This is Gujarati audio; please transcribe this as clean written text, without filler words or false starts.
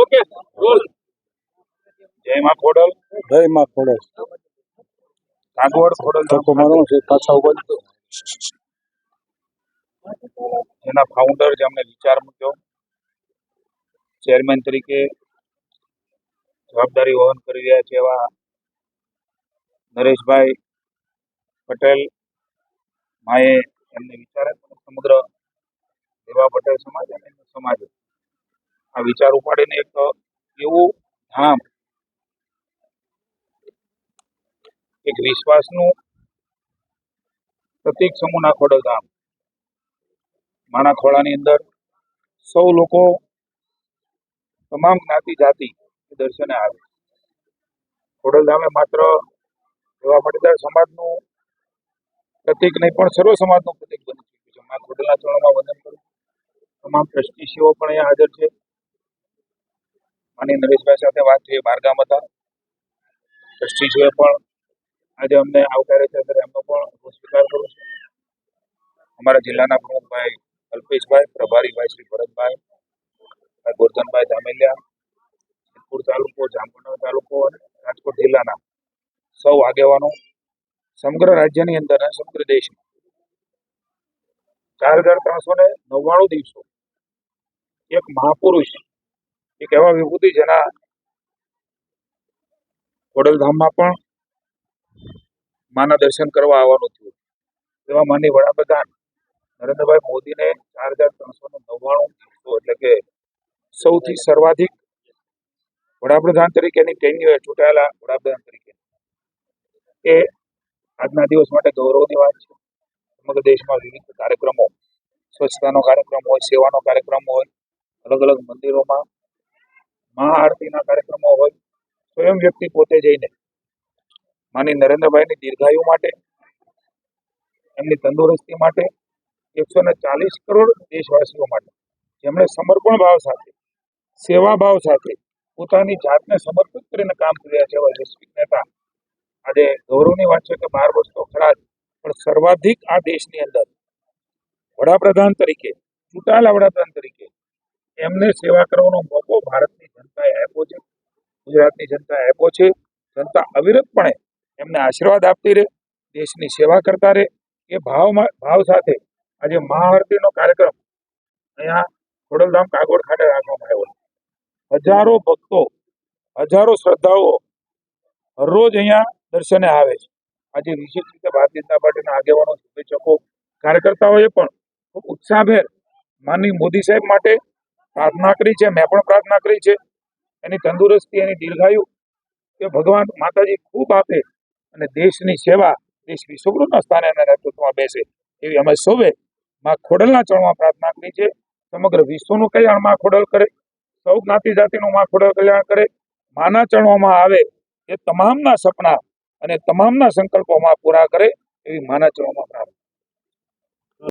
Okay role. જય માં ખોડલ. જય માં ખોડલ. કાગવડ ખોડલ ધક્કો મારવાનો છે પાછા ઉભા થો. જેના ફાઉન્ડર જેમને વિચાર મૂક્યો, ચેરમેન તરીકે જવાબદારી વહન કરી રહ્યા છે એવા નરેશભાઈ પટેલ માએ એમને વિચાર સમગ્ર દેવા પટેલ સમાજ અને સમાજ આ વિચાર ઉપાડીને એક એવું ધામ, એક વિશ્વાસનું પ્રતિક સમૂહના ખોડલ ધામ, માણા ખોળાની અંદર સૌ લોકો તમામ જ્ઞાતિ જાતિ દર્શને આવે. ખોડલ ધામે માત્ર દેવા પાટીદાર સમાજનું પ્રતિક નહીં પણ સર્વ સમાજનું પ્રતિક બની ચૂક્યું છે. મા ખોડલના ચરણોમાં વંદન કરું. તમામ ટ્રસ્ટીશીઓ પણ અહીંયા હાજર છે. માની નરેશભાઈ સાથે વાત થઈ, બહારગામ હતા. ટ્રસ્ટીશીઓએ પણ આજે અમને આવકારે છે, ત્યારે એમનો પણ સ્વીકાર કરું છું. અમારા જિલ્લાના પ્રમુખભાઈ અલ્પેશભાઈ, પ્રભારીભાઈ શ્રી ભરતભાઈ, ગોરધનભાઈ ધામેલિયા, સિદ્ધપુર તાલુકો, જામનગર તાલુકો અને રાજકોટ જિલ્લાના સૌ આગેવાનો, સમગ્ર રાજ્યની અંદર અને સમગ્ર દેશમાં 4399 દિવસો એક મહાપુરુષ, એક એવા વિભૂતિ જેના ખોડલધામમાં પણ માના દર્શન કરવા આવવાનું થયું, એવા માનનીય વડાપ્રધાન નરેન્દ્રભાઈ મોદીને 4399 દિવસો એટલે કે સૌથી સર્વાધિક વડાપ્રધાન તરીકેની ટેન્યુઅર ચૂંટાયેલા વડાપ્રધાન તરીકે એ આજના દિવસ માટે ગૌરવની વાત છે. સમગ્ર દેશમાં વિવિધ કાર્યક્રમો, સ્વચ્છતાનો કાર્યક્રમ હોય, સેવાનો કાર્યક્રમ હોય, અલગ અલગ મંદિરોમાં મહાઆરતીના કાર્યક્રમો હોય, સ્વયં વ્યક્તિ પોતે જઈને માની નરેન્દ્રભાઈની દીર્ઘાયુ માટે, એમની તંદુરસ્તી માટે, 140 કરોડ દેશવાસીઓ માટે જેમણે સમર્પણ ભાવ સાથે, સેવા ભાવ સાથે પોતાની જાતને સમર્પિત કરીને કામ કર્યા છે એવા વૈશ્વિક નેતા. આજે ગૌરવની વાત છે કે 12 વર્ષ તો ખરા જ, પણ સર્વાધિક આ દેશની અંદર વડાપ્રધાન તરીકે, ચૂંટાયેલા વડાપ્રધાન તરીકે એમને સેવા કરવાનો મોકો ભારતની જનતાએ આપ્યો છે, ગુજરાતની જનતાએ આપ્યો છે. જનતા અવિરતપણે એમને આશીર્વાદ આપતી રહે, દેશની સેવા કરતા રહે, એ ભાવ સાથે આજે મહાઆરતીનો કાર્યક્રમ અહીંયા ખોડલધામ કાગવડ ખાતે રાખવામાં આવ્યો. હજારો ભક્તો, હજારો શ્રદ્ધાળુઓ હરરોજ અહીંયા દર્શને આવે છે. આજે વિશેષ રીતે ભારતીય જનતા પાર્ટીના આગેવાનો, શુભેચ્છકો, કાર્યકર્તાઓએ પણ ખૂબ ઉત્સાહભેર માનનીય મોદી સાહેબ માટે પ્રાર્થના કરી છે. મેં પણ પ્રાર્થના કરી છે, એની તંદુરસ્તી, એની દીર્ઘાયુ એ ભગવાન માતાજી ખૂબ આપે અને દેશની સેવા, દેશ વિશ્વગુરુના સ્થાને એના નેતૃત્વમાં બેસે એવી અમે સૌએ મા ખોડલના ચરણમાં પ્રાર્થના કરી છે. સમગ્ર વિશ્વનું કલ્યાણ મા ખોડલ કરે, સૌ જ્ઞાતિ જાતિનું મા ખોડલ કલ્યાણ કરે, માના ચરણોમાં આવે એ તમામના સપના અને તમામના સંકલ્પોમાં પૂરા કરે એવી માના ચરણોમાં પ્રાર્થના.